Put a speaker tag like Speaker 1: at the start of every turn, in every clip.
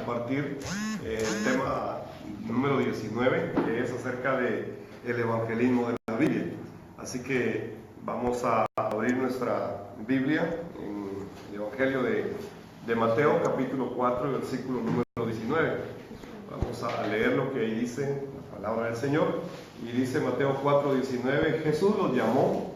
Speaker 1: compartir el tema número 19, que es acerca del evangelismo de la Biblia. Así que vamos a abrir nuestra Biblia en el Evangelio de Mateo, capítulo 4, versículo número 19. Vamos a leer lo que ahí dice la palabra del Señor. Y dice Mateo 4, 19, Jesús los llamó: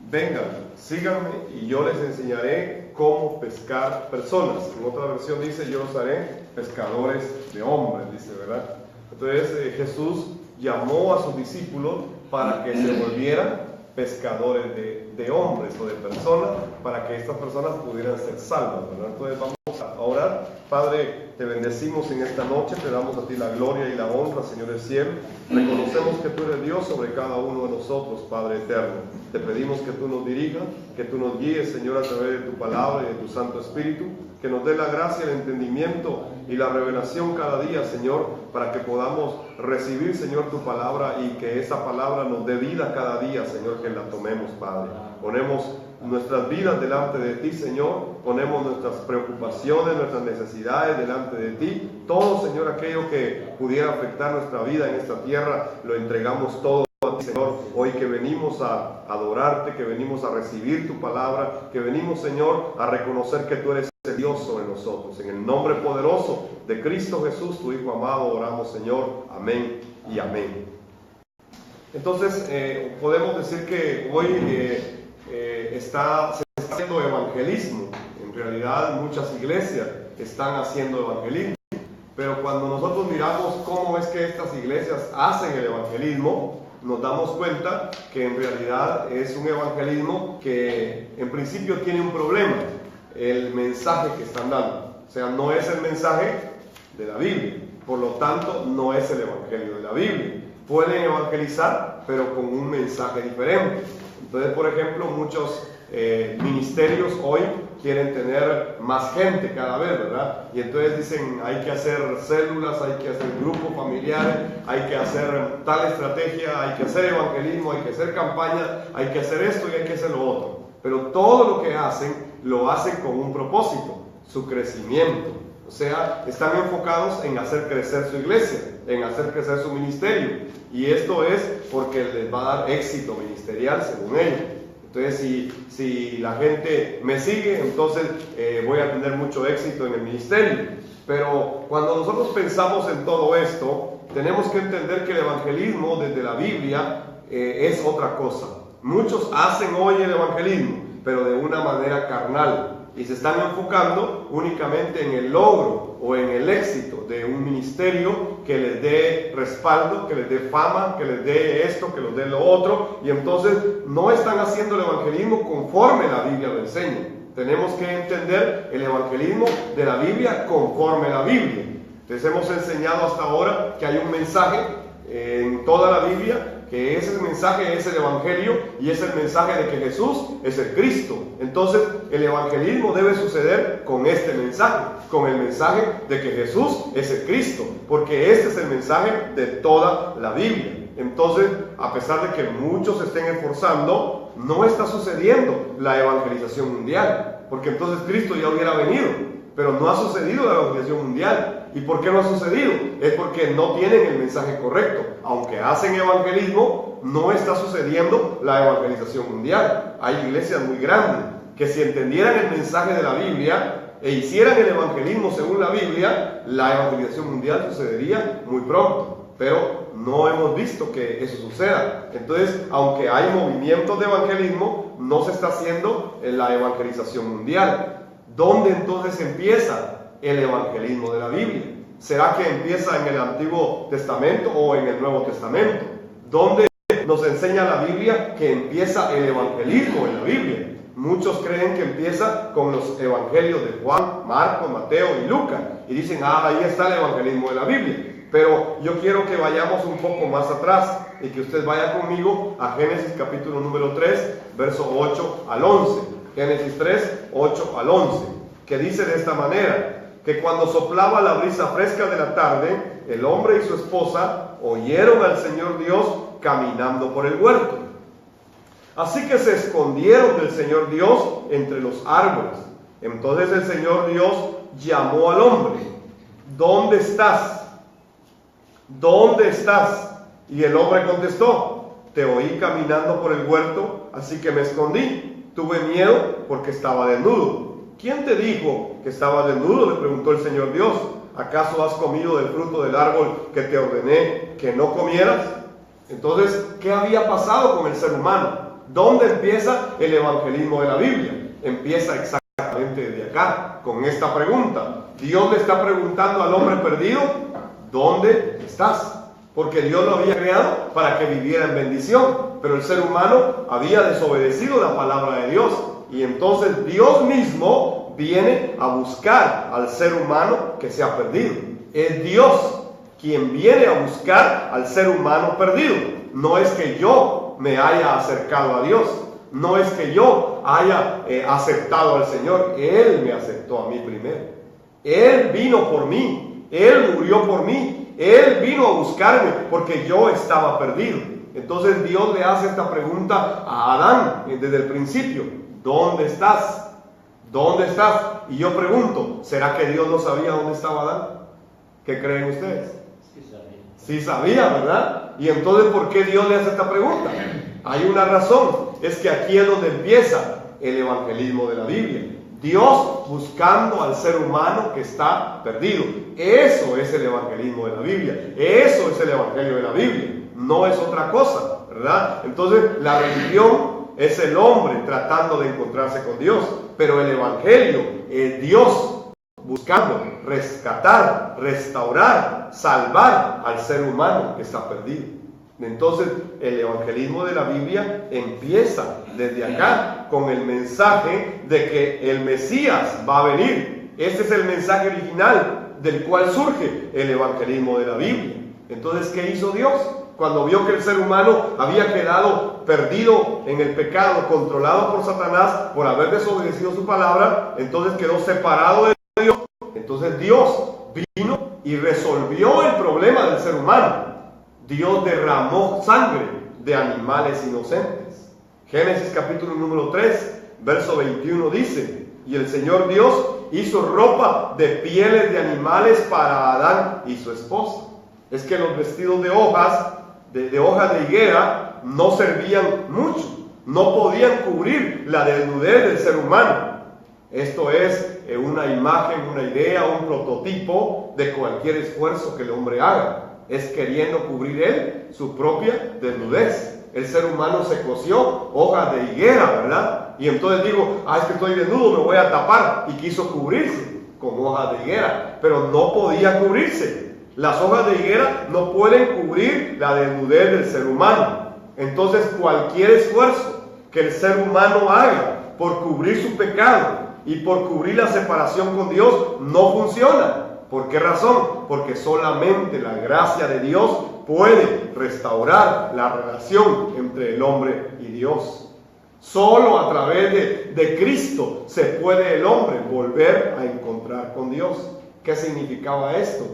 Speaker 1: vengan, síganme y yo les enseñaré cómo pescar personas. En otra versión dice: yo los haré pescadores de hombres, dice, ¿verdad? Entonces Jesús llamó a sus discípulos para que se volvieran pescadores de hombres o de personas, para que estas personas pudieran ser salvas, ¿verdad? Entonces vamos a orar. Padre, te bendecimos en esta noche, te damos a ti la gloria y la honra, Señor del cielo. Reconocemos que tú eres Dios sobre cada uno de nosotros, Padre eterno. Te pedimos que tú nos dirijas, que tú nos guíes, Señor, a través de tu palabra y de tu Santo Espíritu, que nos dé la gracia, el entendimiento y la revelación cada día, Señor, para que podamos recibir, Señor, tu palabra y que esa palabra nos dé vida cada día, Señor, que la tomemos, Padre. Ponemos nuestras vidas delante de ti, Señor, ponemos nuestras preocupaciones, nuestras necesidades delante de ti, todo, Señor, aquello que pudiera afectar nuestra vida en esta tierra, lo entregamos todo a ti, Señor, hoy que venimos a adorarte, que venimos a recibir tu palabra, que venimos, Señor, a reconocer que tú eres el Dios sobre nosotros. En el nombre poderoso de Cristo Jesús, tu Hijo amado, oramos, Señor, amén y amén. Entonces, podemos decir que hoy se está haciendo evangelismo. En realidad muchas iglesias están haciendo evangelismo, pero cuando nosotros miramos cómo es que estas iglesias hacen el evangelismo, nos damos cuenta que en realidad es un evangelismo que en principio tiene un problema: el mensaje que están dando. O sea, no es el mensaje de la Biblia, por lo tanto no es el evangelio de la Biblia. Pueden evangelizar, pero con un mensaje diferente. Entonces, por ejemplo, muchos ministerios hoy quieren tener más gente cada vez, ¿verdad? Y entonces dicen: hay que hacer células, hay que hacer grupos familiares, hay que hacer tal estrategia, hay que hacer evangelismo, hay que hacer campaña, hay que hacer esto y hay que hacer lo otro. Pero todo lo que hacen, lo hacen con un propósito: su crecimiento. O sea, están enfocados en hacer crecer su iglesia, en hacer crecer su ministerio. Y esto es porque les va a dar éxito ministerial, según ellos. Entonces, si la gente me sigue, entonces voy a tener mucho éxito en el ministerio. Pero cuando nosotros pensamos en todo esto, tenemos que entender que el evangelismo desde la Biblia es otra cosa. Muchos hacen hoy el evangelismo, pero de una manera carnal, y se están enfocando únicamente en el logro o en el éxito de un ministerio que les dé respaldo, que les dé fama, que les dé esto, que les dé lo otro, y entonces no están haciendo el evangelismo conforme la Biblia lo enseña. Tenemos que entender el evangelismo de la Biblia conforme la Biblia. Les hemos enseñado hasta ahora que hay un mensaje en toda la Biblia, que ese mensaje es el evangelio y es el mensaje de que Jesús es el Cristo. Entonces el evangelismo debe suceder con este mensaje, con el mensaje de que Jesús es el Cristo, porque este es el mensaje de toda la Biblia. Entonces, a pesar de que muchos se estén esforzando, no está sucediendo la evangelización mundial, porque entonces Cristo ya hubiera venido, pero no ha sucedido la evangelización mundial. ¿Y por qué no ha sucedido? Es porque no tienen el mensaje correcto. Aunque hacen evangelismo, no está sucediendo la evangelización mundial. Hay iglesias muy grandes que, si entendieran el mensaje de la Biblia e hicieran el evangelismo según la Biblia, la evangelización mundial sucedería muy pronto. Pero no hemos visto que eso suceda. Entonces, aunque hay movimientos de evangelismo, no se está haciendo la evangelización mundial. ¿Dónde entonces empieza el evangelismo de la Biblia? ¿Será que empieza en el Antiguo Testamento o en el Nuevo Testamento? ¿Dónde nos enseña la Biblia que empieza el evangelismo en la Biblia? Muchos creen que empieza con los evangelios de Juan, Marcos, Mateo y Lucas, y dicen: ahí está el evangelismo de la Biblia. Pero yo quiero que vayamos un poco más atrás y que usted vaya conmigo a Génesis capítulo número 3, verso 8 al 11. Génesis 3, 8 al 11, que dice de esta manera: que cuando soplaba la brisa fresca de la tarde, el hombre y su esposa oyeron al Señor Dios caminando por el huerto. Así que se escondieron del Señor Dios entre los árboles. Entonces el Señor Dios llamó al hombre: ¿dónde estás? ¿Dónde estás? Y el hombre contestó, te oí caminando por el huerto, así que me escondí. Tuve miedo porque estaba desnudo. ¿Quién te dijo que estaba desnudo?, le preguntó el Señor Dios. ¿Acaso has comido del fruto del árbol que te ordené que no comieras? Entonces, ¿qué había pasado con el ser humano? ¿Dónde empieza el evangelismo de la Biblia? Empieza exactamente desde acá, con esta pregunta. Dios le está preguntando al hombre perdido, ¿dónde estás? Porque Dios lo había creado para que viviera en bendición, pero el ser humano había desobedecido la palabra de Dios. Y entonces Dios mismo viene a buscar al ser humano que se ha perdido. Es Dios quien viene a buscar al ser humano perdido. No es que yo me haya acercado a Dios, no es que yo haya aceptado al Señor. Él me aceptó a mí primero. Él vino por mí, Él murió por mí, Él vino a buscarme porque yo estaba perdido. Entonces Dios le hace esta pregunta a Adán desde el principio: ¿dónde estás? ¿Dónde estás? Y yo pregunto, ¿será que Dios no sabía dónde estaba Adán? ¿Qué creen ustedes? Sí sabía, ¿verdad? Y entonces, ¿por qué Dios le hace esta pregunta? Hay una razón, es que aquí es donde empieza el evangelismo de la Biblia. Dios buscando al ser humano que está perdido. Eso es el evangelismo de la Biblia. Eso es el evangelio de la Biblia. No es otra cosa, ¿verdad? Entonces, la religión es el hombre tratando de encontrarse con Dios, pero el evangelio es Dios buscando rescatar, restaurar, salvar al ser humano que está perdido. Entonces, el evangelismo de la Biblia empieza desde acá con el mensaje de que el Mesías va a venir. Este es el mensaje original del cual surge el evangelismo de la Biblia. Entonces, ¿qué hizo Dios? Cuando vio que el ser humano había quedado perdido en el pecado, controlado por Satanás por haber desobedecido su palabra, entonces quedó separado de Dios. Entonces Dios vino y resolvió el problema del ser humano. Dios derramó sangre de animales inocentes. Génesis capítulo número 3, verso 21 dice: y el Señor Dios hizo ropa de pieles de animales para Adán y su esposa. Es que los vestidos de hojas de higuera no servían mucho, no podían cubrir la desnudez del ser humano. Esto es una imagen, una idea, un prototipo de cualquier esfuerzo que el hombre haga. Es queriendo cubrir él su propia desnudez. El ser humano se cosió hojas de higuera, ¿verdad? Y entonces digo, es que estoy desnudo, me voy a tapar. Y quiso cubrirse con hojas de higuera, pero no podía cubrirse. Las hojas de higuera no pueden cubrir la desnudez del ser humano. Entonces, cualquier esfuerzo que el ser humano haga por cubrir su pecado y por cubrir la separación con Dios no funciona. ¿Por qué razón? Porque solamente la gracia de Dios puede restaurar la relación entre el hombre y Dios. Solo a través de Cristo se puede el hombre volver a encontrar con Dios. ¿Qué significaba esto?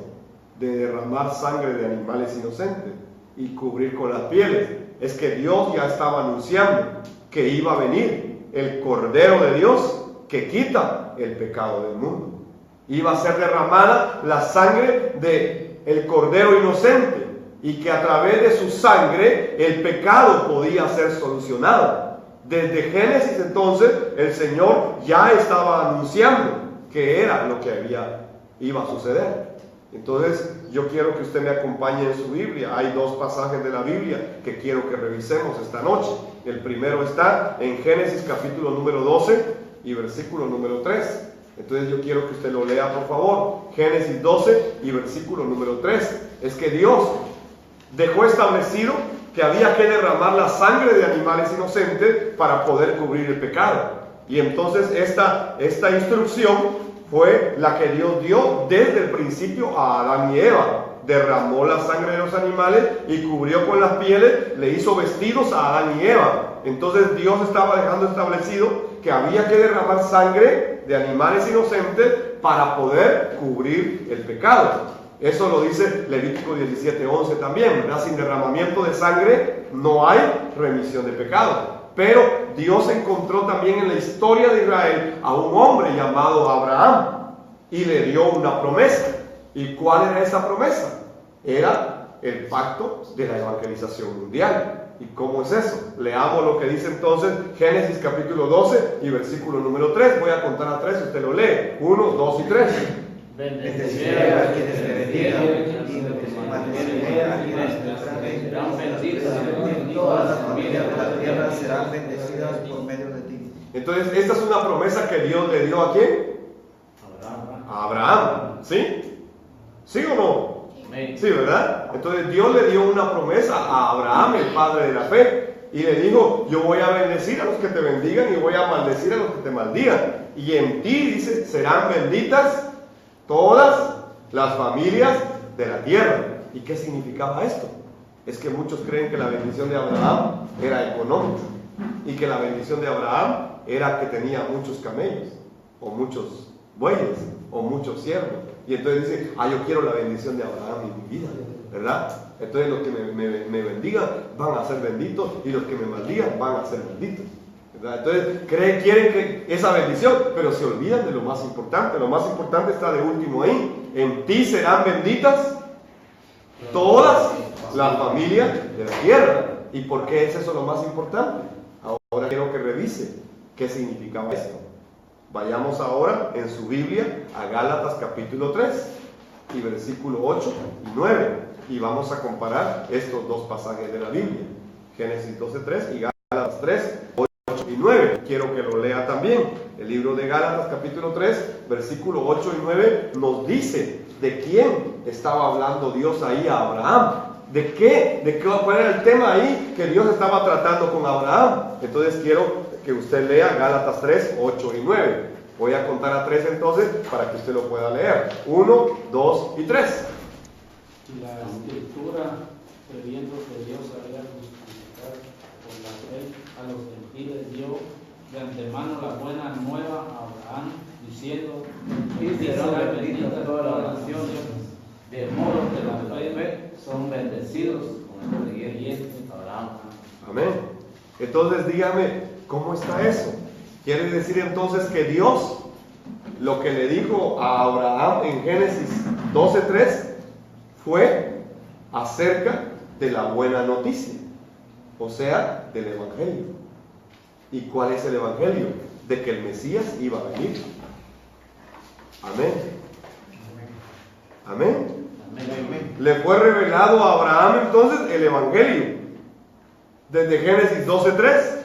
Speaker 1: De derramar sangre de animales inocentes y cubrir con las pieles. Es que Dios ya estaba anunciando que iba a venir el Cordero de Dios que quita el pecado del mundo. Iba a ser derramada la sangre del Cordero inocente y que a través de su sangre el pecado podía ser solucionado. Desde Génesis entonces el Señor ya estaba anunciando que era lo que iba a suceder. Entonces yo quiero que usted me acompañe en su Biblia. Hay dos pasajes de la Biblia que quiero que revisemos esta noche. El primero está en Génesis capítulo número 12 y versículo número 3. Entonces yo quiero que usted lo lea, por favor. Génesis 12 y versículo número 3. Es que Dios dejó establecido que había que derramar la sangre de animales inocentes para poder cubrir el pecado. Y entonces esta instrucción fue la que Dios dio desde el principio a Adán y Eva. Derramó la sangre de los animales y cubrió con las pieles, le hizo vestidos a Adán y Eva. Entonces Dios estaba dejando establecido que había que derramar sangre de animales inocentes para poder cubrir el pecado. Eso lo dice Levítico 17:11 también, ¿verdad? Sin derramamiento de sangre no hay remisión de pecado. Pero Dios encontró también en la historia de Israel a un hombre llamado Abraham y le dio una promesa. ¿Y cuál era esa promesa? Era el pacto de la evangelización mundial. ¿Y cómo es eso? Leamos lo que dice entonces Génesis capítulo 12 y versículo número 3. Voy a contar a 3, usted lo lee. 1, 2 y 3.
Speaker 2: Bendeciré a quienes te bendigan, y los que maldeciré a quienes te serán bendecidos, y todas las familias de la tierra serán bendecidas por medio de ti.
Speaker 1: Entonces, esta es una promesa que Dios le dio ¿a quién? A Abraham. ¿Sí? ¿Sí o no? Sí, ¿verdad? Entonces Dios le dio una promesa a Abraham, el padre de la fe, y le dijo: yo voy a bendecir a los que te bendigan y voy a maldecir a los que te maldigan. Y en ti, dice, serán benditas todas las familias de la tierra. ¿Y qué significaba esto? Es que muchos creen que la bendición de Abraham era económica y que la bendición de Abraham era que tenía muchos camellos o muchos bueyes o muchos siervos. Y entonces dice: yo quiero la bendición de Abraham en mi vida, ¿verdad? Entonces los que me bendigan van a ser benditos y los que me maldigan van a ser benditos, ¿verdad? Entonces quieren que esa bendición, pero se olvidan de lo más importante. Lo más importante está de último ahí: en ti serán benditas todas las familias de la tierra. ¿Y por qué es eso lo más importante? Ahora quiero que revise qué significaba esto. Vayamos ahora en su Biblia a Gálatas capítulo 3 y versículo 8 y 9, y vamos a comparar estos dos pasajes de la Biblia, Génesis 12:3 y Gálatas 3, 8 y 9. Quiero que lo lea también. El libro de Gálatas capítulo 3, versículo 8 y 9 nos dice de quién estaba hablando Dios ahí a Abraham. ¿De qué? ¿Cuál era el tema ahí que Dios estaba tratando con Abraham? Entonces quiero que usted lea Gálatas 3, 8 y 9. Voy a contar a 3 entonces para que usted lo pueda leer. 1, 2 y 3.
Speaker 3: Y la Escritura, previendo que Dios había justificado por la fe a los gentiles, dio de antemano la buena nueva a Abraham, diciendo: y serán benditas todas las naciones, de modo que la fe son bendecidos con el creyente Abraham.
Speaker 1: Amén. Entonces dígame, ¿cómo está eso? Quiere decir entonces que Dios, lo que le dijo a Abraham en Génesis 12:3, fue acerca de la buena noticia, o sea, del Evangelio. ¿Y cuál es el Evangelio? De que el Mesías iba a venir. Amén. Amén. Le fue revelado a Abraham entonces el Evangelio. Desde Génesis 12:3,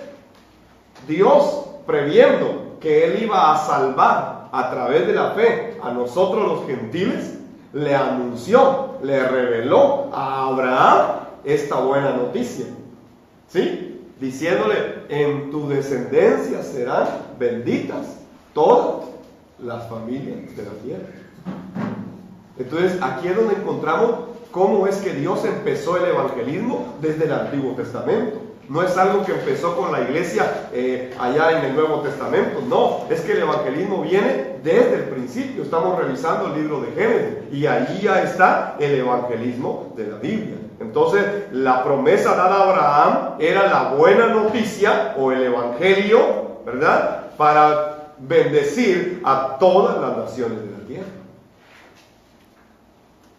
Speaker 1: Dios, previendo que Él iba a salvar a través de la fe a nosotros los gentiles, le anunció, le reveló a Abraham esta buena noticia. ¿Sí? Diciéndole: en tu descendencia serán benditas todas las familias de la tierra. Entonces, aquí es donde encontramos cómo es que Dios empezó el evangelismo desde el Antiguo Testamento. No es algo que empezó con la iglesia allá en el Nuevo Testamento. No, es que el evangelismo viene desde el principio. Estamos revisando el libro de Génesis y allí ya está el evangelismo de la Biblia. Entonces, la promesa dada a Abraham era la buena noticia o el evangelio, ¿verdad?, para bendecir a todas las naciones de la tierra.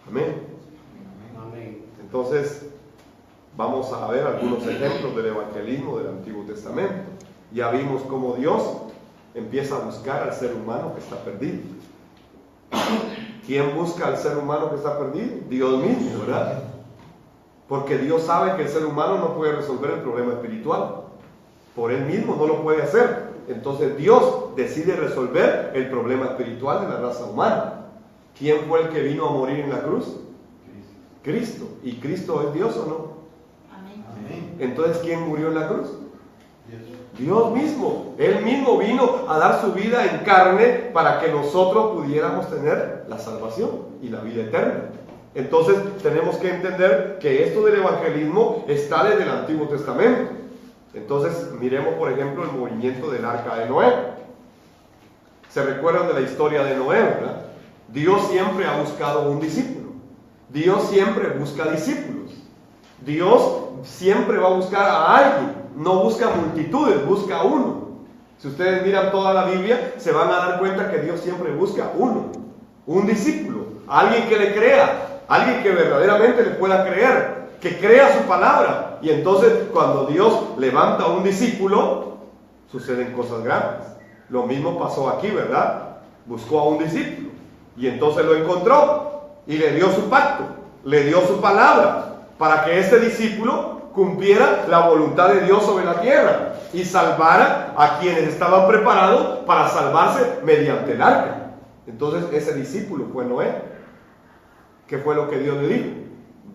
Speaker 1: Amén.
Speaker 3: Amén.
Speaker 1: Entonces, vamos a ver algunos ejemplos del evangelismo del Antiguo Testamento. Ya vimos cómo Dios empieza a buscar al ser humano que está perdido. ¿Quién busca al ser humano que está perdido? Dios mismo, ¿verdad? Porque Dios sabe que el ser humano no puede resolver el problema espiritual. Por él mismo no lo puede hacer. Entonces Dios decide resolver el problema espiritual de la raza humana. ¿Quién fue el que vino a morir en la cruz? Cristo. ¿Y Cristo es Dios o no?
Speaker 4: Amén.
Speaker 1: Entonces, ¿quién murió en la cruz? Dios mismo. Él mismo vino a dar su vida en carne para que nosotros pudiéramos tener la salvación y la vida eterna. Entonces, tenemos que entender que esto del evangelismo está desde el Antiguo Testamento. Entonces, miremos por ejemplo el movimiento del arca de Noé. ¿Se recuerdan de la historia de Noé, verdad? Dios siempre ha buscado un discípulo. Dios siempre busca discípulos. Dios siempre va a buscar a alguien. No busca multitudes, busca uno. Si ustedes miran toda la Biblia, se van a dar cuenta que Dios siempre busca uno. Un discípulo, alguien que le crea, alguien que verdaderamente le pueda creer, que crea su palabra. Y entonces cuando Dios levanta a un discípulo, suceden cosas grandes. Lo mismo pasó aquí, ¿verdad? Buscó a un discípulo y entonces lo encontró y le dio su pacto, le dio su palabra para que este discípulo cumpliera la voluntad de Dios sobre la tierra y salvara a quienes estaban preparados para salvarse mediante el arca. Entonces ese discípulo fue Noé. ¿Qué fue lo que Dios le dijo?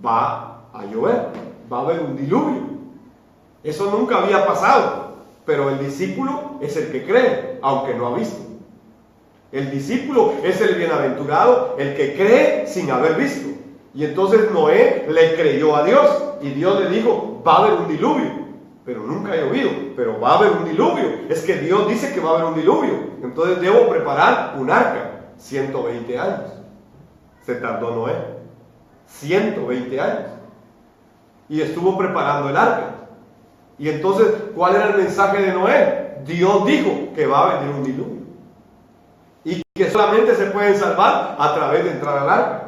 Speaker 1: Va a llover, va a haber un diluvio. Eso nunca había pasado, pero el discípulo es el que cree, aunque no ha visto. El discípulo es el bienaventurado, el que cree sin haber visto. Y entonces Noé le creyó a Dios y Dios le dijo, va a haber un diluvio, pero nunca ha llovido, pero va a haber un diluvio. Es que Dios dice que va a haber un diluvio, entonces debo preparar un arca. 120 años se tardó Noé, 120 años, y estuvo preparando el arca. Y entonces, ¿cuál era el mensaje de Noé? Dios dijo que va a venir un diluvio y que solamente se pueden salvar a través de entrar al arca.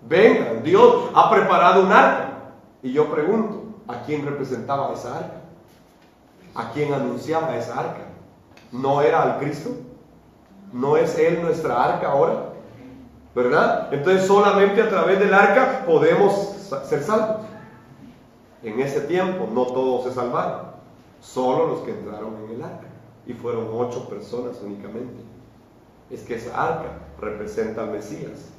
Speaker 1: Vengan, Dios ha preparado un arca. Y yo pregunto, ¿a quién representaba esa arca? ¿A quién anunciaba esa arca? ¿No era al Cristo? ¿No es Él nuestra arca ahora? ¿Verdad? Entonces solamente a través del arca podemos ser salvos. En ese tiempo no todos se salvaron, solo los que entraron en el arca, y fueron 8 personas únicamente. Es que esa arca representa al Mesías,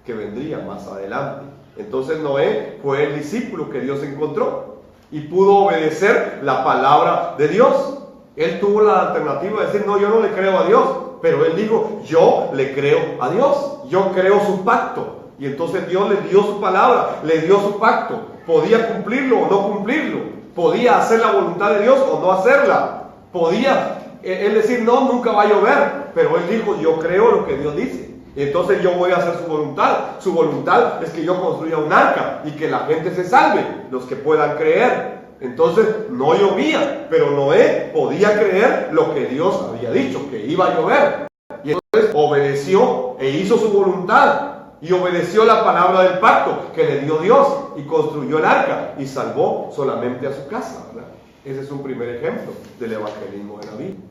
Speaker 1: que vendría más adelante. Entonces Noé fue el discípulo que Dios encontró y pudo obedecer la palabra de Dios. Él tuvo la alternativa de decir, no, yo no le creo a Dios, pero él dijo, yo le creo a Dios, yo creo su pacto. Y entonces Dios le dio su palabra, le dio su pacto. Podía cumplirlo o no cumplirlo, podía hacer la voluntad de Dios o no hacerla, podía él decir, no, nunca va a llover, pero él dijo, yo creo lo que Dios dice, y entonces yo voy a hacer su voluntad. Su voluntad es que yo construya un arca y que la gente se salve, los que puedan creer. Entonces no llovía, pero Noé podía creer lo que Dios había dicho, que iba a llover, y entonces obedeció e hizo su voluntad. Y obedeció la palabra del pacto que le dio Dios y construyó el arca y salvó solamente a su casa, ¿verdad? Ese es un primer ejemplo del evangelismo de la Biblia.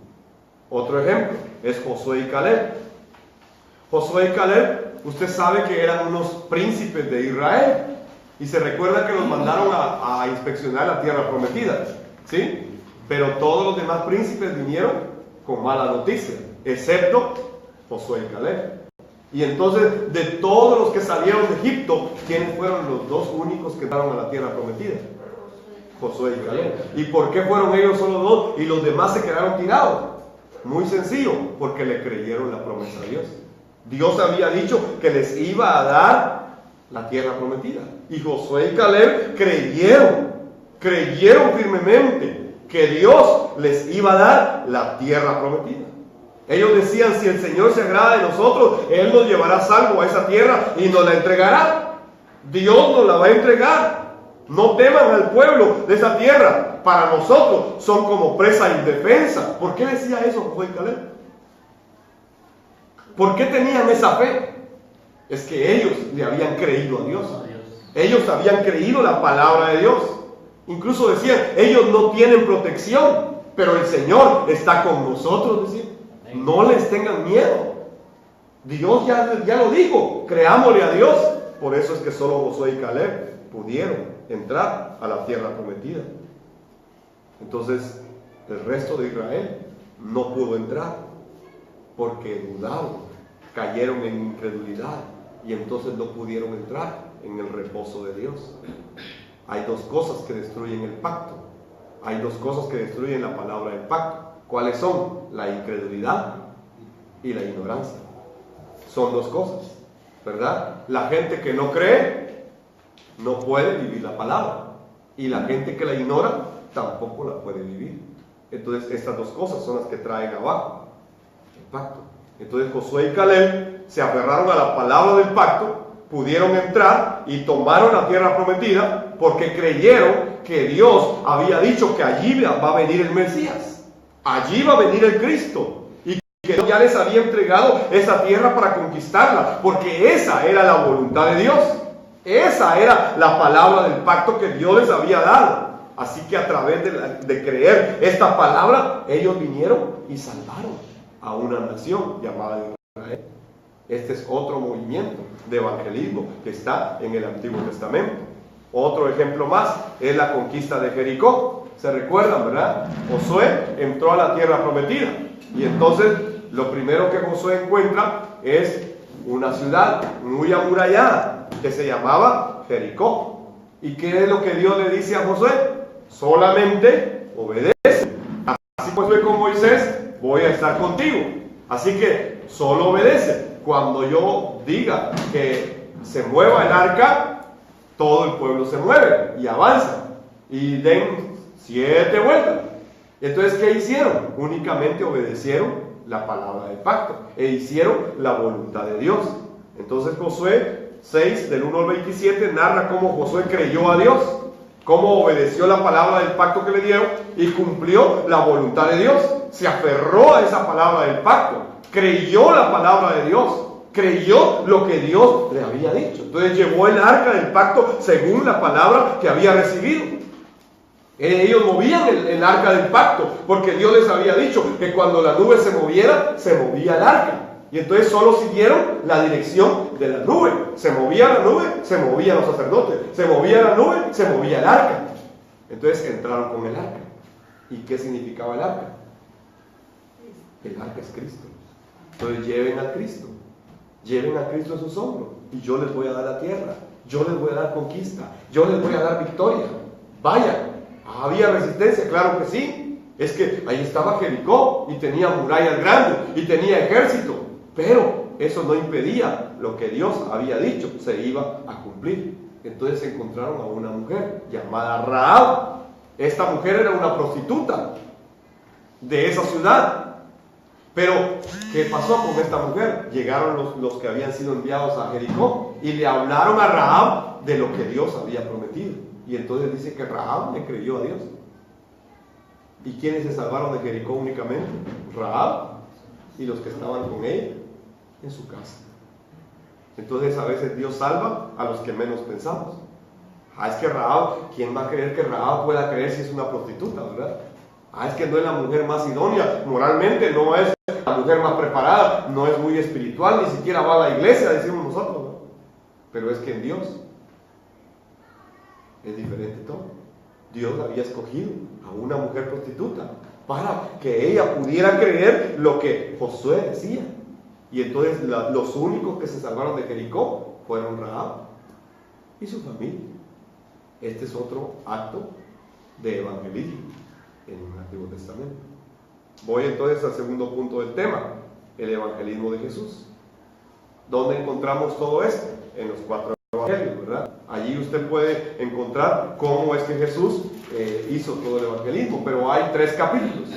Speaker 1: Otro ejemplo es Josué y Caleb. Josué y Caleb, usted sabe que eran unos príncipes de Israel y se recuerda que los mandaron a inspeccionar la tierra prometida, ¿sí? Pero todos los demás príncipes vinieron con mala noticia, excepto Josué y Caleb. Y entonces, de todos los que salieron de Egipto, ¿quiénes fueron los 2 únicos que entraron a la tierra prometida? Josué y Caleb. ¿Y por qué fueron ellos solo 2 y los demás se quedaron tirados? Muy sencillo, porque le creyeron la promesa a Dios. Dios había dicho que les iba a dar la tierra prometida. Y Josué y Caleb creyeron firmemente que Dios les iba a dar la tierra prometida. Ellos decían, si el Señor se agrada de nosotros, Él nos llevará salvo a esa tierra y nos la entregará. Dios nos la va a entregar. No teman al pueblo de esa tierra. Para nosotros son como presa indefensa. ¿Por qué decía eso Josué y Caleb? ¿Por qué tenían esa fe? Es que ellos le habían creído a Dios. Ellos habían creído la palabra de Dios. Incluso decían, ellos no tienen protección, pero el Señor está con nosotros, decían. No les tengan miedo. Dios ya lo dijo. Creámosle a Dios. Por eso es que solo Josué y Caleb pudieron entrar a la tierra prometida. Entonces, el resto de Israel no pudo entrar porque dudaron, cayeron en incredulidad y entonces no pudieron entrar en el reposo de Dios. Hay 2 cosas que destruyen el pacto. Hay 2 cosas que destruyen la palabra del pacto. ¿Cuáles son? La incredulidad y la ignorancia. Son 2 cosas, ¿verdad? La gente que no cree no puede vivir la palabra, y la gente que la ignora tampoco la puede vivir. Entonces estas 2 cosas son las que traen abajo el pacto. Entonces Josué y Caleb se aferraron a la palabra del pacto, pudieron entrar y tomaron la tierra prometida porque creyeron que Dios había dicho que allí va a venir el Mesías. Allí va a venir el Cristo. que Dios ya les había entregado esa tierra para conquistarla, porque esa era la voluntad de Dios. Esa era la palabra del pacto que Dios les había dado. Así que a través de creer esta palabra, ellos vinieron y salvaron a una nación llamada Israel. Este es otro movimiento de evangelismo que está en el Antiguo Testamento. Otro ejemplo más es la conquista de Jericó. ¿Se recuerdan, verdad? Josué entró a la tierra prometida y entonces lo primero que Josué encuentra es una ciudad muy amurallada que se llamaba Jericó. ¿Y qué es lo que Dios le dice a Josué? Solamente obedece. Así pues fue con Moisés, voy a estar contigo. Así que solo obedece. Cuando yo diga que se mueva el arca, todo el pueblo se mueve y avanza. Y den 7 vueltas. Entonces, ¿qué hicieron? Únicamente obedecieron la palabra del pacto e hicieron la voluntad de Dios. Entonces Josué 6 del 1 al 27 narra cómo Josué creyó a Dios, cómo obedeció la palabra del pacto que le dieron y cumplió la voluntad de Dios. Se aferró a esa palabra del pacto, creyó la palabra de Dios, creyó lo que Dios le había dicho. Entonces llevó el arca del pacto según la palabra que había recibido. Ellos movían el arca del pacto porque Dios les había dicho que cuando la nube se movía el arca. Y entonces solo siguieron la dirección de la nube. Se movía la nube, se movían los sacerdotes. Se movía la nube, se movía el arca. Entonces entraron con el arca. ¿Y qué significaba el arca? El arca es Cristo. Entonces lleven a Cristo. Lleven a Cristo en sus hombros. Y yo les voy a dar la tierra. Yo les voy a dar conquista. Yo les voy a dar victoria. Vayan. ¿Había resistencia? Claro que sí. Es que ahí estaba Jericó y tenía murallas grandes y tenía ejército. Pero eso no impedía lo que Dios había dicho, se iba a cumplir. Entonces encontraron a una mujer llamada Rahab. Esta mujer era una prostituta de esa ciudad. Pero, ¿qué pasó con esta mujer? Llegaron los que habían sido enviados a Jericó y le hablaron a Rahab de lo que Dios había prometido. Y entonces dice que Rahab le creyó a Dios. ¿Y quiénes se salvaron de Jericó únicamente? Rahab y los que estaban con ella en su casa. Entonces a veces Dios salva a los que menos pensamos. Es que Rahab, ¿quién va a creer que Rahab pueda creer si es una prostituta, verdad? Es que no es la mujer más idónea, moralmente no es la mujer más preparada, no es muy espiritual, ni siquiera va a la iglesia, decimos nosotros, ¿no? Pero es que en Dios es diferente todo. Dios había escogido a una mujer prostituta para que ella pudiera creer lo que Josué decía. Y entonces los únicos que se salvaron de Jericó fueron Rahab y su familia. Este es otro acto de evangelismo en el Antiguo Testamento. Voy entonces al segundo punto del tema, el evangelismo de Jesús. ¿Dónde encontramos todo esto? En los 4 evangelios, ¿verdad? Allí usted puede encontrar cómo es que Jesús hizo todo el evangelismo, pero hay 3 capítulos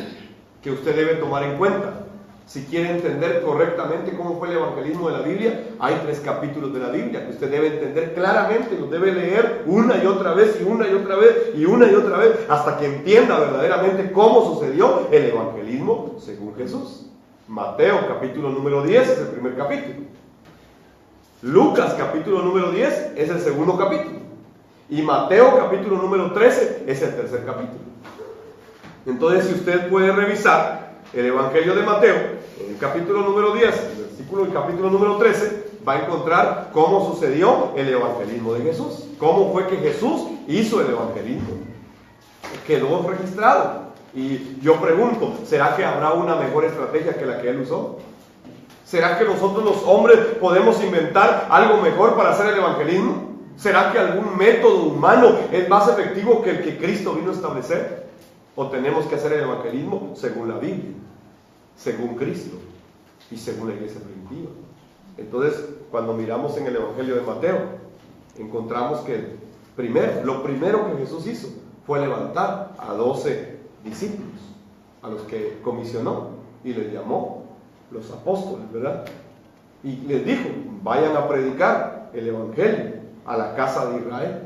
Speaker 1: que usted debe tomar en cuenta. Si quiere entender correctamente cómo fue el evangelismo de la Biblia, hay 3 capítulos de la Biblia que usted debe entender claramente, los debe leer una y otra vez y una y otra vez y una y otra vez hasta que entienda verdaderamente cómo sucedió el evangelismo según Jesús. Mateo capítulo número 10 es el primer capítulo. Lucas capítulo número 10 es el segundo capítulo. Y Mateo capítulo número 13 es el tercer capítulo. Entonces, si usted puede revisar el Evangelio de Mateo, en el capítulo número 10, el versículo del capítulo número 13, va a encontrar cómo sucedió el evangelismo de Jesús. Cómo fue que Jesús hizo el evangelismo. Quedó registrado. Y yo pregunto, ¿será que habrá una mejor estrategia que la que él usó? ¿Será que nosotros los hombres podemos inventar algo mejor para hacer el evangelismo? ¿Será que algún método humano es más efectivo que el que Cristo vino a establecer? ¿O tenemos que hacer el evangelismo según la Biblia, según Cristo y según la iglesia primitiva? Entonces, cuando miramos en el Evangelio de Mateo, encontramos que lo primero que Jesús hizo fue levantar a 12 discípulos, a los que comisionó y les llamó los apóstoles, ¿verdad? Y les dijo, vayan a predicar el Evangelio a la casa de Israel,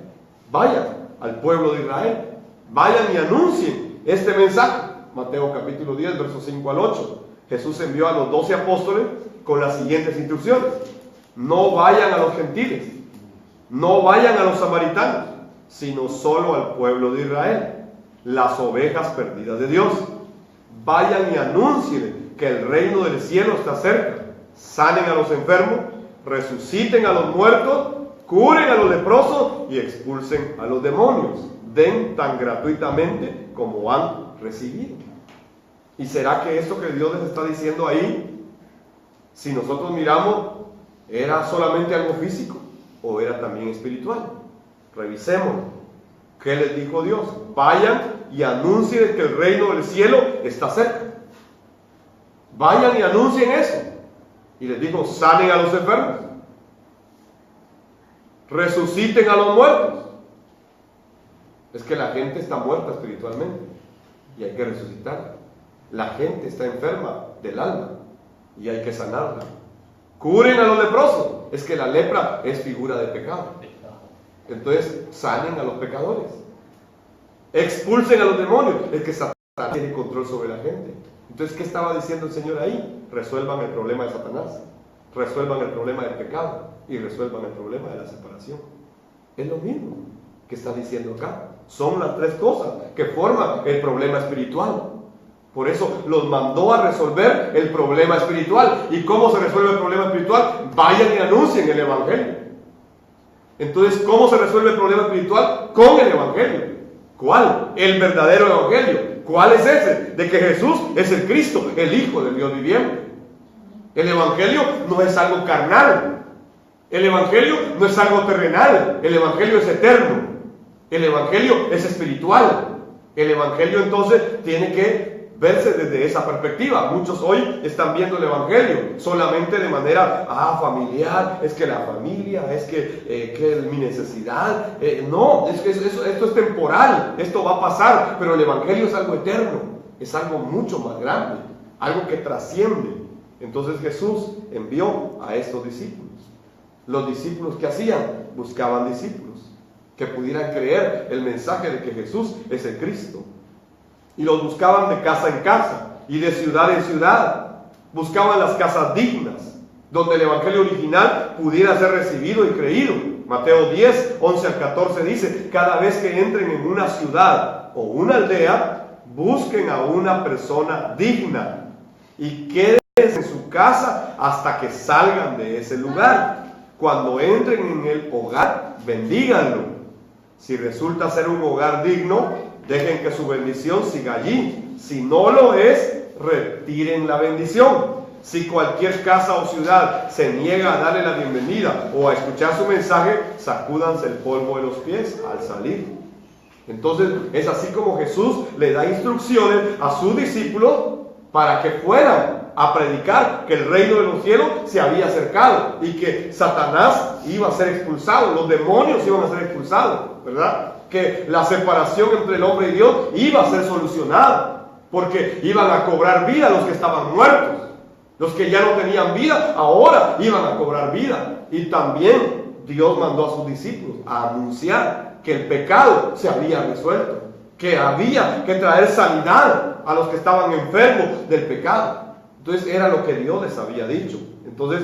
Speaker 1: vayan al pueblo de Israel, vayan y anuncien este mensaje. Mateo capítulo 10, versos 5 al 8. Jesús envió a los 12 apóstoles con las siguientes instrucciones: no vayan a los gentiles, no vayan a los samaritanos, sino solo al pueblo de Israel, las ovejas perdidas de Dios. Vayan y anuncien que el reino del cielo está cerca, sanen a los enfermos, resuciten a los muertos, curen a los leprosos y expulsen a los demonios. Den tan gratuitamente como han recibido. ¿Y será que esto que Dios les está diciendo ahí, si nosotros miramos, era solamente algo físico o era también espiritual? Revisemos. ¿Qué les dijo Dios? Vayan y anuncien que el reino del cielo está cerca. Vayan y anuncien eso. Y les dijo: sanen a los enfermos, resuciten a los muertos. Es que la gente está muerta espiritualmente y hay que resucitarla. La gente está enferma del alma y hay que sanarla. Curen a los leprosos. Es que la lepra es figura de pecado. Entonces, sanen a los pecadores. Expulsen a los demonios. Es que Satanás tiene control sobre la gente. Entonces, ¿qué estaba diciendo el Señor ahí? Resuelvan el problema de Satanás, resuelvan el problema del pecado y resuelvan el problema de la separación. Es lo mismo que está diciendo acá. Son las tres cosas que forman el problema espiritual. Por eso los mandó a resolver el problema espiritual. ¿Y cómo se resuelve el problema espiritual? Vayan y anuncien el Evangelio. Entonces, ¿cómo se resuelve el problema espiritual? Con el Evangelio. ¿Cuál? El verdadero Evangelio. ¿Cuál es ese? De que Jesús es el Cristo, el Hijo del Dios viviente. El Evangelio no es algo carnal. El Evangelio no es algo terrenal. El Evangelio es eterno. El Evangelio es espiritual. El Evangelio entonces tiene que verse desde esa perspectiva. Muchos hoy están viendo el Evangelio solamente de manera familiar. Es que la familia, es que mi necesidad. No, es que esto es temporal. Esto va a pasar. Pero el Evangelio es algo eterno. Es algo mucho más grande. Algo que trasciende. Entonces Jesús envió a estos discípulos. Los discípulos, ¿qué hacían? Buscaban discípulos que pudieran creer el mensaje de que Jesús es el Cristo. Y los buscaban de casa en casa y de ciudad en ciudad. Buscaban las casas dignas, donde el Evangelio original pudiera ser recibido y creído. Mateo 10, 11 al 14 dice: cada vez que entren en una ciudad o una aldea, busquen a una persona digna y quédense en su casa hasta que salgan de ese lugar. Cuando entren en el hogar, bendíganlo. Si resulta ser un hogar digno, dejen que su bendición siga allí. Si no lo es, retiren la bendición. Si cualquier casa o ciudad se niega a darle la bienvenida o a escuchar su mensaje, sacúdanse el polvo de los pies al salir. Entonces, es así como Jesús le da instrucciones a sus discípulos para que fueran a predicar que el reino de los cielos se había acercado y que Satanás iba a ser expulsado, los demonios iban a ser expulsados, ¿verdad? Que la separación entre el hombre y Dios iba a ser solucionada, porque iban a cobrar vida los que estaban muertos. Los que ya no tenían vida, ahora iban a cobrar vida. Y también Dios mandó a sus discípulos a anunciar que el pecado se había resuelto, que había que traer sanidad a los que estaban enfermos del pecado. Entonces era lo que Dios les había dicho. Entonces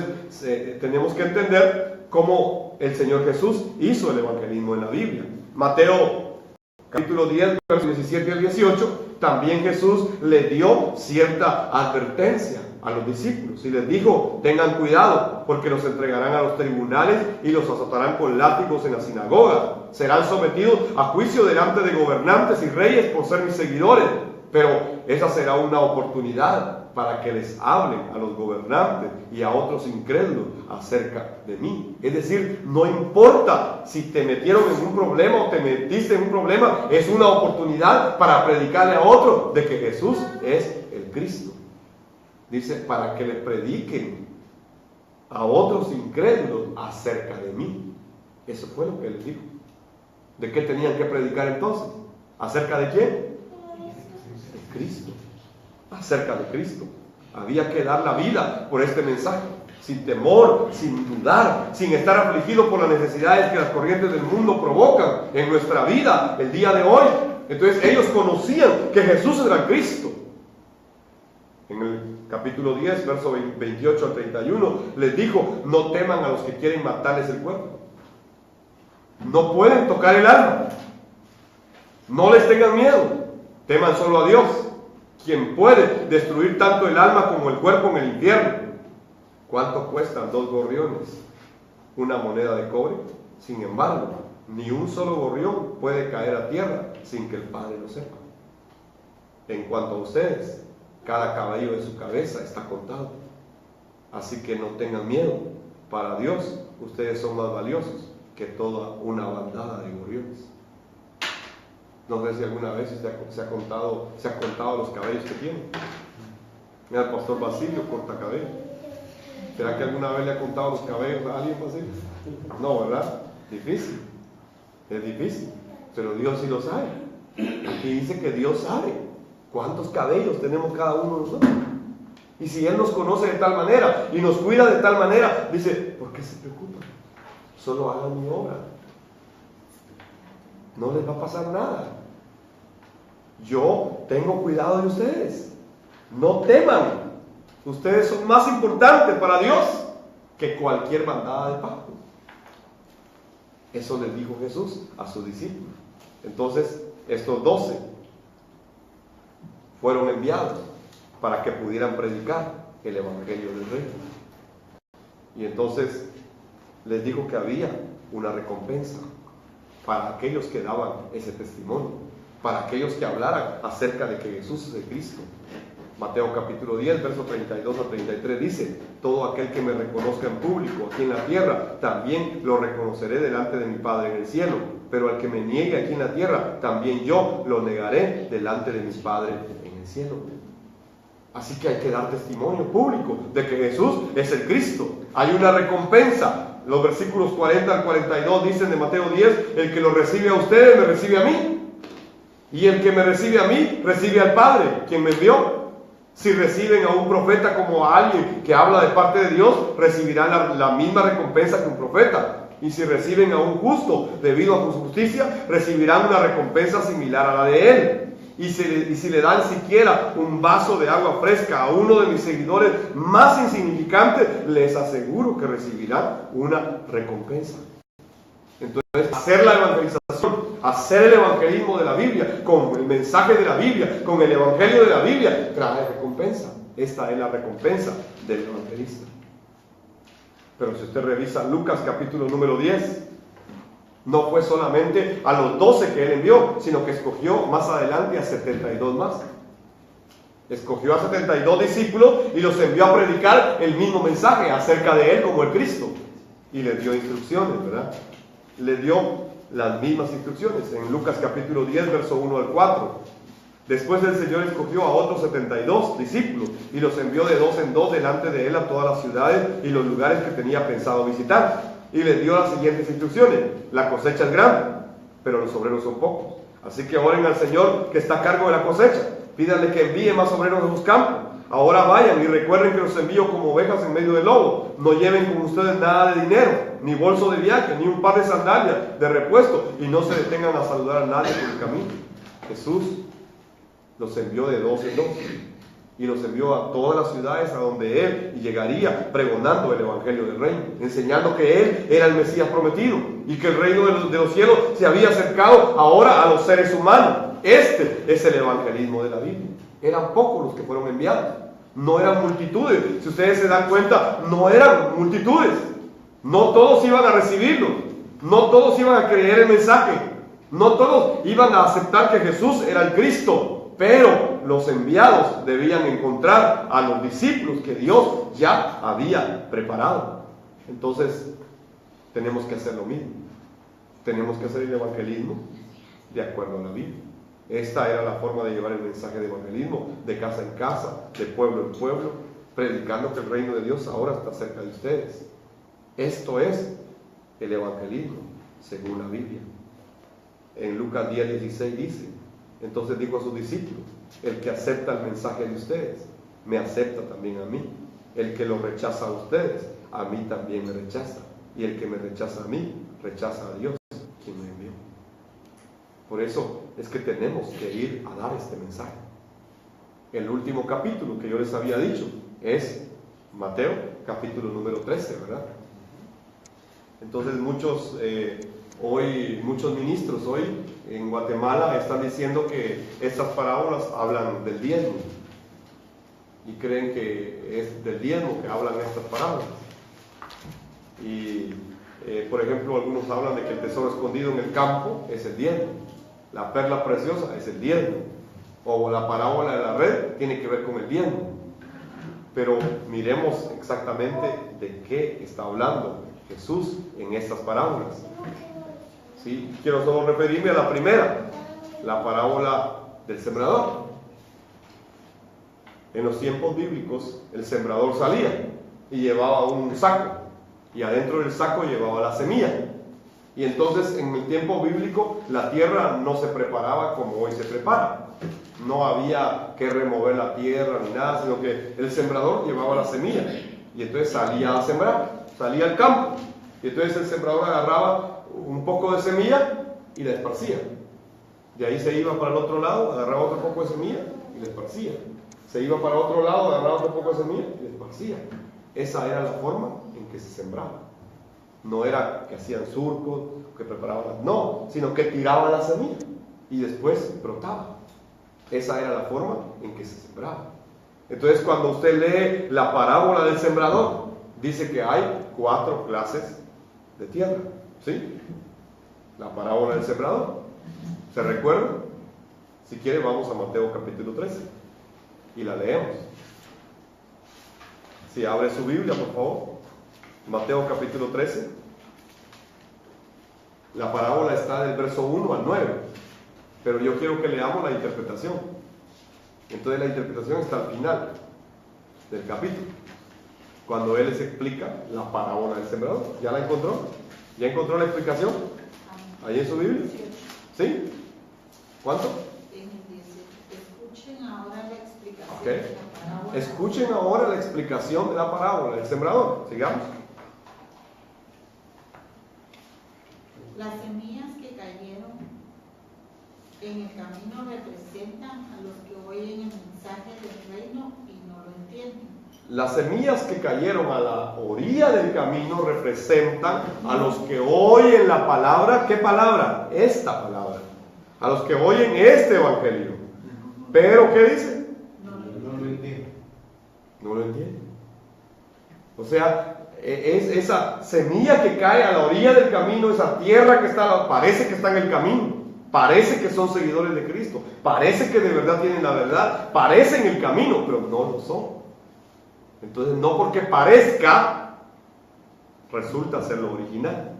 Speaker 1: tenemos que entender cómo el Señor Jesús hizo el evangelismo en la Biblia. Mateo capítulo 10, versos 17 al 18, también Jesús les dio cierta advertencia a los discípulos y les dijo: tengan cuidado, porque los entregarán a los tribunales y los azotarán con látigos en la sinagoga. Serán sometidos a juicio delante de gobernantes y reyes por ser mis seguidores. Pero esa será una oportunidad para que les hablen a los gobernantes y a otros incrédulos acerca de mí. Es decir, no importa si te metieron en un problema o te metiste en un problema, es una oportunidad para predicarle a otros de que Jesús es el Cristo. Dice, para que le prediquen a otros incrédulos acerca de mí. Eso fue lo que les dijo. ¿De qué tenían que predicar entonces? ¿Acerca de quién? De Cristo. Acerca de Cristo. Había que dar la vida por este mensaje, sin temor, sin dudar, sin estar afligido por las necesidades que las corrientes del mundo provocan en nuestra vida el día de hoy. Entonces ellos conocían que Jesús era Cristo. En el capítulo 10, verso 28 al 31, les dijo: no teman a los que quieren matarles el cuerpo. No pueden tocar el alma. No les tengan miedo. Teman solo a Dios, quien puede destruir tanto el alma como el cuerpo en el infierno. ¿Cuánto cuestan 2 gorriones? Una moneda de cobre. Sin embargo, ni un solo gorrión puede caer a tierra sin que el Padre lo sepa. En cuanto a ustedes, cada cabello de su cabeza está contado. Así que no tengan miedo. Para Dios, ustedes son más valiosos que toda una bandada de gorriones. No sé si alguna vez se ha contado los cabellos que tiene. Mira, el pastor Basilio corta cabello. ¿Será que alguna vez le ha contado los cabellos a alguien, Basilio? No, ¿verdad? Difícil. Es difícil. Pero Dios sí lo sabe. Aquí dice que Dios sabe cuántos cabellos tenemos cada uno de nosotros. Y si Él nos conoce de tal manera y nos cuida de tal manera, dice: ¿por qué se preocupan? Solo hagan mi obra. No les va a pasar nada. Yo tengo cuidado de ustedes. No teman. Ustedes son más importantes para Dios que cualquier bandada de pájaros. Eso les dijo Jesús a sus discípulos. Entonces, estos 12 fueron enviados para que pudieran predicar el Evangelio del Reino. Y entonces les dijo que había una recompensa para aquellos que daban ese testimonio, para aquellos que hablaran acerca de que Jesús es el Cristo. Mateo capítulo 10, versos 32 a 33 dice: todo aquel que me reconozca en público aquí en la tierra, también lo reconoceré delante de mi Padre en el cielo. Pero al que me niegue aquí en la tierra, también yo lo negaré delante de mi Padre en el cielo. Así que hay que dar testimonio público de que Jesús es el Cristo. Hay una recompensa. Los versículos 40 al 42 dicen de Mateo 10: el que lo recibe a ustedes, me recibe a mí. Y el que me recibe a mí, recibe al Padre, quien me envió. Si reciben a un profeta como a alguien que habla de parte de Dios, recibirán la misma recompensa que un profeta. Y si reciben a un justo debido a su justicia, recibirán una recompensa similar a la de él. Y si le dan siquiera un vaso de agua fresca a uno de mis seguidores más insignificantes, les aseguro que recibirán una recompensa. Entonces, hacer la evangelización, hacer el evangelismo de la Biblia, con el mensaje de la Biblia, con el evangelio de la Biblia, trae recompensa. Esta es la recompensa del evangelista. Pero si usted revisa Lucas capítulo número 10, no fue solamente a los 12 que Él envió, sino que escogió más adelante a 72 más. Escogió a 72 discípulos y los envió a predicar el mismo mensaje acerca de Él como el Cristo. Y les dio instrucciones, ¿verdad? Les dio las mismas instrucciones en Lucas capítulo 10, verso 1 al 4. Después el Señor escogió a otros 72 discípulos y los envió de 2 en 2 delante de Él a todas las ciudades y los lugares que tenía pensado visitar. Y les dio las siguientes instrucciones: la cosecha es grande, pero los obreros son pocos. Así que oren al Señor que está a cargo de la cosecha. Pídanle que envíe más obreros a sus campos. Ahora vayan y recuerden que los envío como ovejas en medio del lobo. No lleven con ustedes nada de dinero, ni bolso de viaje, ni un par de sandalias de repuesto, y no se detengan a saludar a nadie por el camino. Jesús los envió de 2 en 2 y los envió a todas las ciudades a donde Él llegaría pregonando el Evangelio del Reino, enseñando que Él era el Mesías prometido y que el reino de los cielos se había acercado ahora a los seres humanos. Este es el evangelismo de la Biblia. Eran pocos los que fueron enviados, no eran multitudes. Si ustedes se dan cuenta, no eran multitudes. No todos iban a recibirlo, no todos iban a creer el mensaje, no todos iban a aceptar que Jesús era el Cristo. Pero los enviados debían encontrar a los discípulos que Dios ya había preparado. Entonces, tenemos que hacer lo mismo. Tenemos que hacer el evangelismo de acuerdo a la Biblia. Esta era la forma de llevar el mensaje de evangelismo, de casa en casa, de pueblo en pueblo, predicando que el reino de Dios ahora está cerca de ustedes. Esto es el evangelismo según la Biblia. En Lucas 10:16 dice: entonces dijo a sus discípulos: el que acepta el mensaje de ustedes, me acepta también a mí. El que lo rechaza a ustedes, a mí también me rechaza. Y el que me rechaza a mí, rechaza a Dios, quien me envió. Por eso es que tenemos que ir a dar este mensaje. el último capítulo que yo les había dicho, es Mateo, capítulo número 13, ¿verdad? Entonces muchos ministros hoy en Guatemala están diciendo que estas parábolas hablan del diezmo y creen que es del diezmo que hablan estas parábolas. Y por ejemplo, algunos hablan de que el tesoro escondido en el campo es el diezmo, la perla preciosa es el diezmo, o la parábola de la red tiene que ver con el diezmo. Pero miremos exactamente de qué está hablando Jesús en estas parábolas. ¿Sí? Quiero solo referirme a la primera, la parábola del sembrador. En los tiempos bíblicos, el sembrador salía y llevaba un saco, y adentro del saco llevaba la semilla. Y entonces, en el tiempo bíblico, la tierra no se preparaba como hoy se prepara. No había que remover la tierra ni nada, sino que el sembrador llevaba la semilla y entonces salía a sembrar, salía al campo, y entonces el sembrador agarraba un poco de semilla y la esparcía. De ahí se iba para el otro lado, agarraba otro poco de semilla y la esparcía. Se iba para otro lado, agarraba otro poco de semilla y la esparcía. Esa era la forma en que se sembraba. No era que hacían surcos, que preparaban, no, sino que tiraban la semilla y después brotaba. Esa era la forma en que se sembraba. Entonces, cuando usted lee la parábola del sembrador, dice que hay 4 clases de tierra. ¿Sí? La parábola del sembrador. ¿Se recuerda? Si quiere, vamos a Mateo capítulo 13 y la leemos. Si abre su Biblia, por favor. Mateo capítulo 13. La parábola está del verso 1 al 9. Pero yo quiero que leamos la interpretación. Entonces la interpretación está al final del capítulo, cuando él les explica la parábola del sembrador. ¿Ya la encontró? ¿Ya encontró la explicación? ¿Ahí en su Biblia? ¿Sí? ¿Cuánto?
Speaker 4: Escuchen ahora la explicación
Speaker 1: Okay.
Speaker 4: de la parábola.
Speaker 1: Escuchen ahora la explicación de la parábola del sembrador. Sigamos.
Speaker 4: Las semillas que cayeron en el camino representan a los que oyen el mensaje del reino y no lo entienden.
Speaker 1: Las semillas que cayeron a la orilla del camino representan a los que oyen la palabra. ¿Qué palabra? Esta palabra. A los que oyen este evangelio. Pero, ¿qué dice?
Speaker 4: No lo
Speaker 2: No lo entiendo.
Speaker 1: No lo entienden. O sea, es esa semilla que cae a la orilla del camino, esa tierra que está, parece que está en el camino, parece que son seguidores de Cristo, parece que de verdad tienen la verdad, parecen el camino, pero no lo son. Entonces, no porque parezca, resulta ser lo original.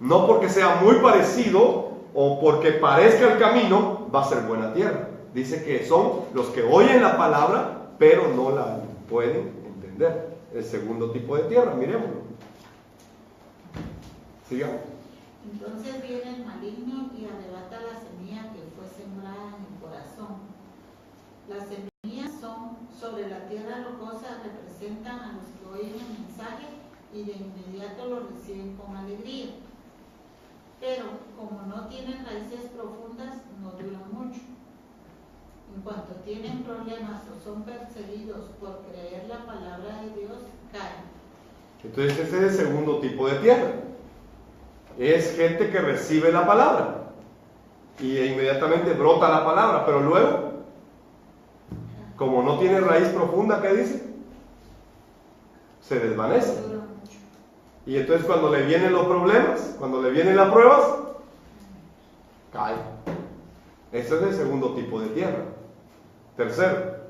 Speaker 1: No porque sea muy parecido o porque parezca el camino, va a ser buena tierra. Dice que son los que oyen la palabra, pero no la pueden entender. El segundo tipo de tierra, miremoslo. Sigamos.
Speaker 4: Entonces viene el maligno y arrebata la semilla que fue sembrada en el corazón. Las semillas son sobre la tierra rocosa, representan a los que oyen el mensaje y de inmediato lo reciben con alegría. Pero como no tienen raíces profundas, no duran mucho. En cuanto tienen problemas o son perseguidos por creer la palabra de Dios, caen.
Speaker 1: Entonces ese es el segundo tipo de tierra. Es gente que recibe la palabra y inmediatamente brota la palabra, pero luego, como no tiene raíz profunda, ¿qué dice? Se desvanece.
Speaker 4: No duran mucho.
Speaker 1: Y entonces cuando le vienen los problemas, cuando le vienen las pruebas, cae. Ese es el segundo tipo de tierra. Tercero,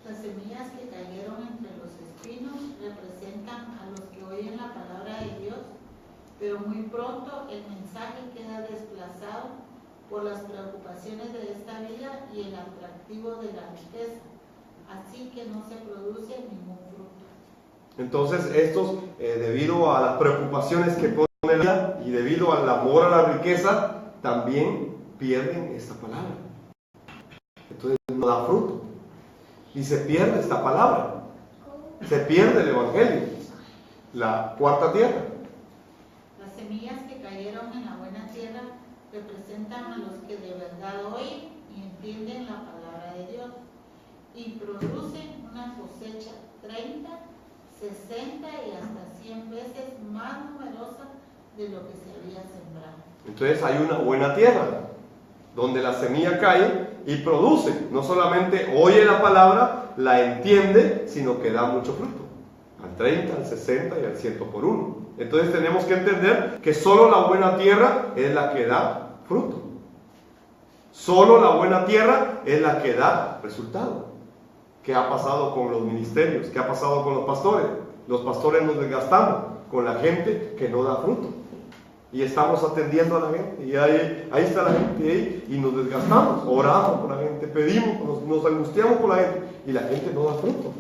Speaker 4: Las semillas que cayeron entre los espinos representan a los que oyen la palabra de Dios, pero muy pronto el mensaje queda desplazado por las preocupaciones de esta vida y el atractivo de la riqueza, así que no se produce ningún fruto.
Speaker 1: entonces estos, debido a las preocupaciones que pone la vida y debido al amor a la riqueza, también pierden esta palabra. Entonces no da fruto. Y se pierde esta palabra. Se pierde el evangelio. La cuarta tierra.
Speaker 4: Las semillas que cayeron en la buena tierra representan a los que de verdad oyen y entienden la palabra de Dios. y producen una cosecha 30, 60 y hasta 100 veces más numerosa de lo que se había sembrado.
Speaker 1: Entonces hay una buena tierra, donde la semilla cae y produce. No solamente oye la palabra, la entiende, sino que da mucho fruto. Al 30, al 60 y al 100 por uno. Entonces tenemos que entender que solo la buena tierra es la que da fruto. Solo la buena tierra es la que da resultado. ¿Qué ha pasado con los ministerios? ¿Qué ha pasado con los pastores? Los pastores nos desgastamos con la gente que no da fruto. Y estamos atendiendo a la gente. Y ahí está la gente ahí. Y nos desgastamos. Oramos por la gente. Pedimos, nos angustiamos por la gente. Y la gente no da fruto.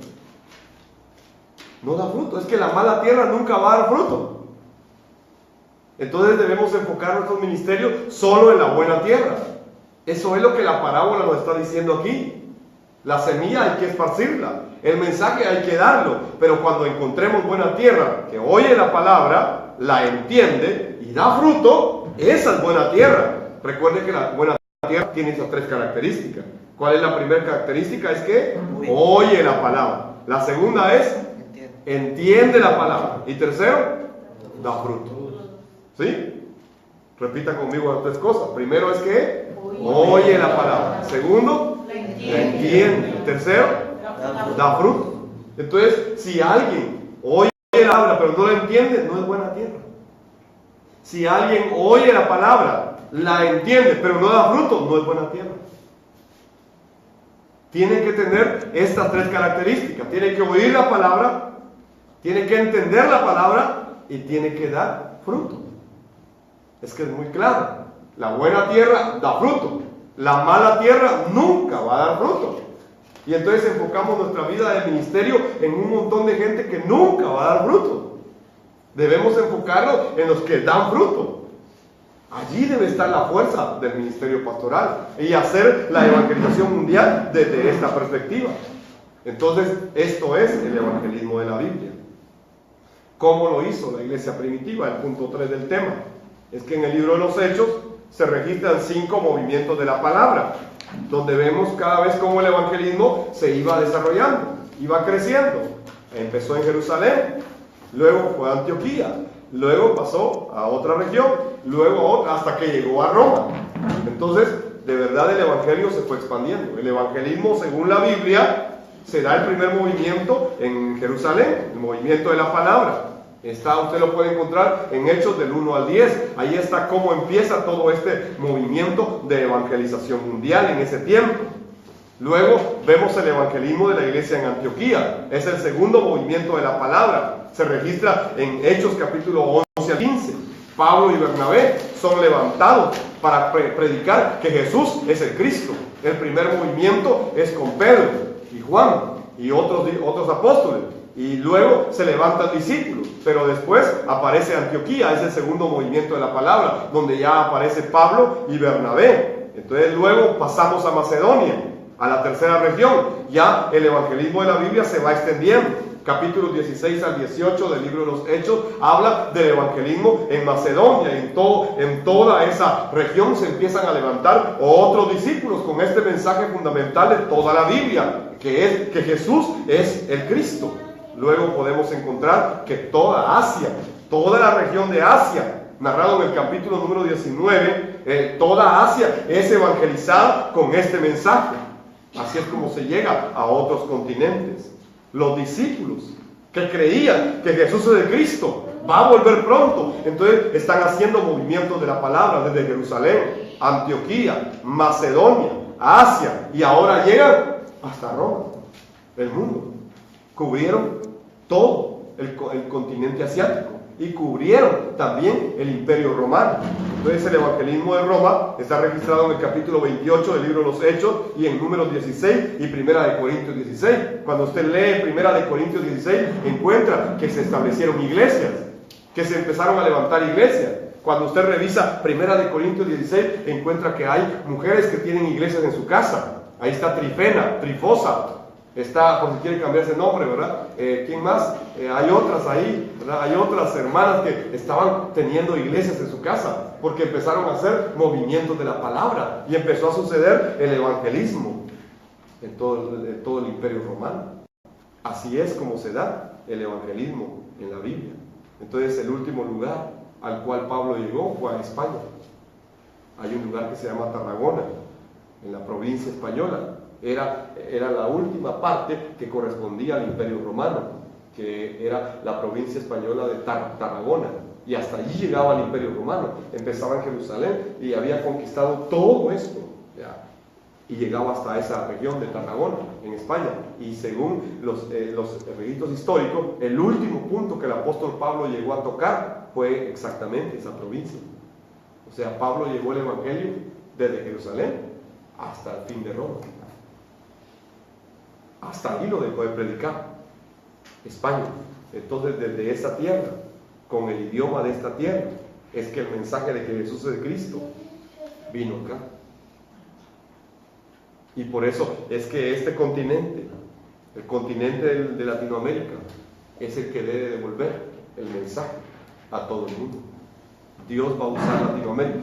Speaker 1: No da fruto. Es que la mala tierra nunca va a dar fruto. Entonces debemos enfocar nuestros ministerios solo en la buena tierra. Eso es lo que la parábola nos está diciendo aquí. La semilla hay que esparcirla. El mensaje hay que darlo. Pero cuando encontremos buena tierra que oye la palabra, la entiende y da fruto, esa es buena tierra. Recuerde que la buena tierra tiene esas tres características. ¿Cuál es la primera característica? Es que oye la palabra. La segunda es entiende la palabra. Y tercero, da fruto. ¿Sí? Repita conmigo las tres cosas. Primero es que oye la palabra. Segundo, la entiende. Tercero, da fruto. Entonces, si alguien oye la palabra pero no la entiende, no es buena tierra. Si alguien oye la palabra, la entiende pero no da fruto, no es buena tierra. Tiene que tener estas tres características. Tiene que oír la palabra, tiene que entender la palabra y tiene que dar fruto. Es que es muy claro. La buena tierra da fruto. La mala tierra nunca va a dar fruto. Y entonces enfocamos nuestra vida de ministerio en un montón de gente que nunca va a dar fruto. Debemos enfocarlo en los que dan fruto. Allí debe estar la fuerza del ministerio pastoral y hacer la evangelización mundial desde esta perspectiva. Entonces, esto es el evangelismo de la Biblia. ¿Cómo lo hizo la iglesia primitiva? El punto 3 del tema es que en el libro de los Hechos se registran 5 movimientos de la palabra, donde vemos cada vez cómo el evangelismo se iba desarrollando, iba creciendo. Empezó en Jerusalén, luego fue a Antioquía, luego pasó a otra región, luego a otra, hasta que llegó a Roma. Entonces, de verdad el evangelio se fue expandiendo. El evangelismo, según la Biblia, será el primer movimiento en Jerusalén, el movimiento de la palabra. Usted lo puede encontrar en Hechos del 1 al 10. Ahí está cómo empieza todo este movimiento de evangelización mundial en ese tiempo. Luego vemos el evangelismo de la iglesia en Antioquía. Es el segundo movimiento de la palabra. Se registra en Hechos capítulo 11 a 15. Pablo y Bernabé son levantados para predicar que Jesús es el Cristo. El primer movimiento es con Pedro y Juan y otros apóstoles. Y luego se levantan discípulos, pero después aparece Antioquía, es el segundo movimiento de la palabra, donde ya aparece Pablo y Bernabé. Entonces luego pasamos a Macedonia, a la tercera región. Ya el evangelismo de la Biblia se va extendiendo. Capítulos 16 al 18 del libro de los Hechos habla del evangelismo en Macedonia. En toda esa región se empiezan a levantar otros discípulos con este mensaje fundamental de toda la Biblia, que es que Jesús es el Cristo. Luego podemos encontrar que toda Asia, toda la región de Asia, narrado en el capítulo número 19, toda Asia es evangelizada con este mensaje. Así es como se llega a otros continentes. Los discípulos que creían que Jesús es el Cristo, va a volver pronto, entonces están haciendo movimientos de la palabra desde Jerusalén, Antioquía, Macedonia, Asia, y ahora llegan hasta Roma, el mundo. Cubrieron todo el continente asiático y cubrieron también el imperio romano. Entonces el evangelismo de Roma está registrado en el capítulo 28 del libro de los Hechos y en números 16 y primera de Corintios 16. Cuando usted lee primera de Corintios 16, encuentra que se establecieron iglesias, que se empezaron a levantar iglesias. Cuando usted revisa primera de Corintios 16, encuentra que hay mujeres que tienen iglesias en su casa. Ahí está Trifena, Trifosa. Está, por si quiere cambiarse el nombre, ¿verdad? ¿Quién más? Hay otras ahí, ¿verdad? Hay otras hermanas que estaban teniendo iglesias en su casa, porque empezaron a hacer movimientos de la palabra y empezó a suceder el evangelismo. en todo el Imperio Romano. Así es como se da el evangelismo en la Biblia. Entonces, el último lugar al cual Pablo llegó fue a España. Hay un lugar que se llama Tarragona, en la provincia española. Era la última parte que correspondía al Imperio Romano, que era la provincia española de Tarragona. Y hasta allí llegaba el Imperio Romano. Empezaba en Jerusalén y había conquistado todo esto, ¿ya? Y llegaba hasta esa región de Tarragona, en España. Y según los registros históricos, el último punto que el apóstol Pablo llegó a tocar fue exactamente esa provincia. O sea, Pablo llevó el evangelio desde Jerusalén hasta el fin de Roma. Hasta allí lo dejó de predicar, España. Entonces, desde esa tierra, con el idioma de esta tierra, es que el mensaje de que Jesús es Cristo vino acá. Y por eso es que este continente, el continente de Latinoamérica, es el que debe devolver el mensaje a todo el mundo. Dios va a usar Latinoamérica.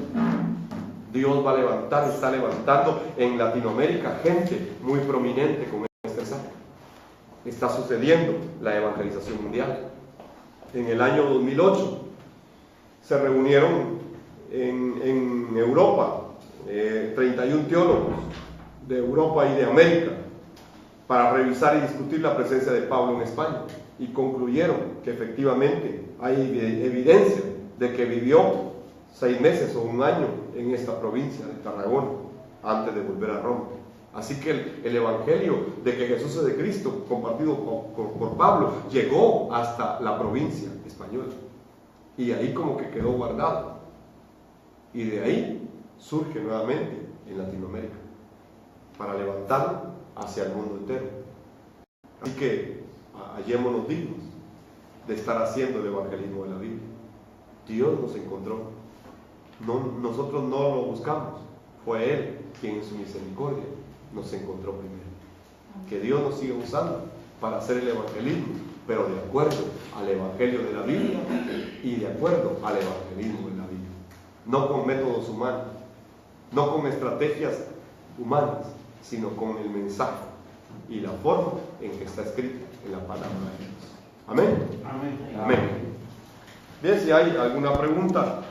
Speaker 1: Dios va a levantar, está levantando en Latinoamérica gente muy prominente con este mensaje. Está sucediendo la evangelización mundial. En el año 2008 se reunieron en Europa 31 teólogos de Europa y de América para revisar y discutir la presencia de Pablo en España, y concluyeron que efectivamente hay evidencia de que vivió 6 meses o 1 año en esta provincia de Tarragona antes de volver a Roma. Así que el evangelio de que Jesús es de Cristo, compartido por Pablo, llegó hasta la provincia española, y ahí como que quedó guardado, y de ahí surge nuevamente en Latinoamérica para levantarlo hacia el mundo entero. Así que hallémonos dignos de estar haciendo el evangelismo de la Biblia. Dios nos encontró, nosotros no lo buscamos, fue Él quien en su misericordia nos encontró primero. Que Dios nos siga usando para hacer el evangelismo, pero de acuerdo al evangelio de la Biblia y de acuerdo al evangelismo de la Biblia, no con métodos humanos, no con estrategias humanas, sino con el mensaje y la forma en que está escrito en la palabra de Dios. Amén.
Speaker 3: Amén.
Speaker 1: Amén. Bien, si hay alguna pregunta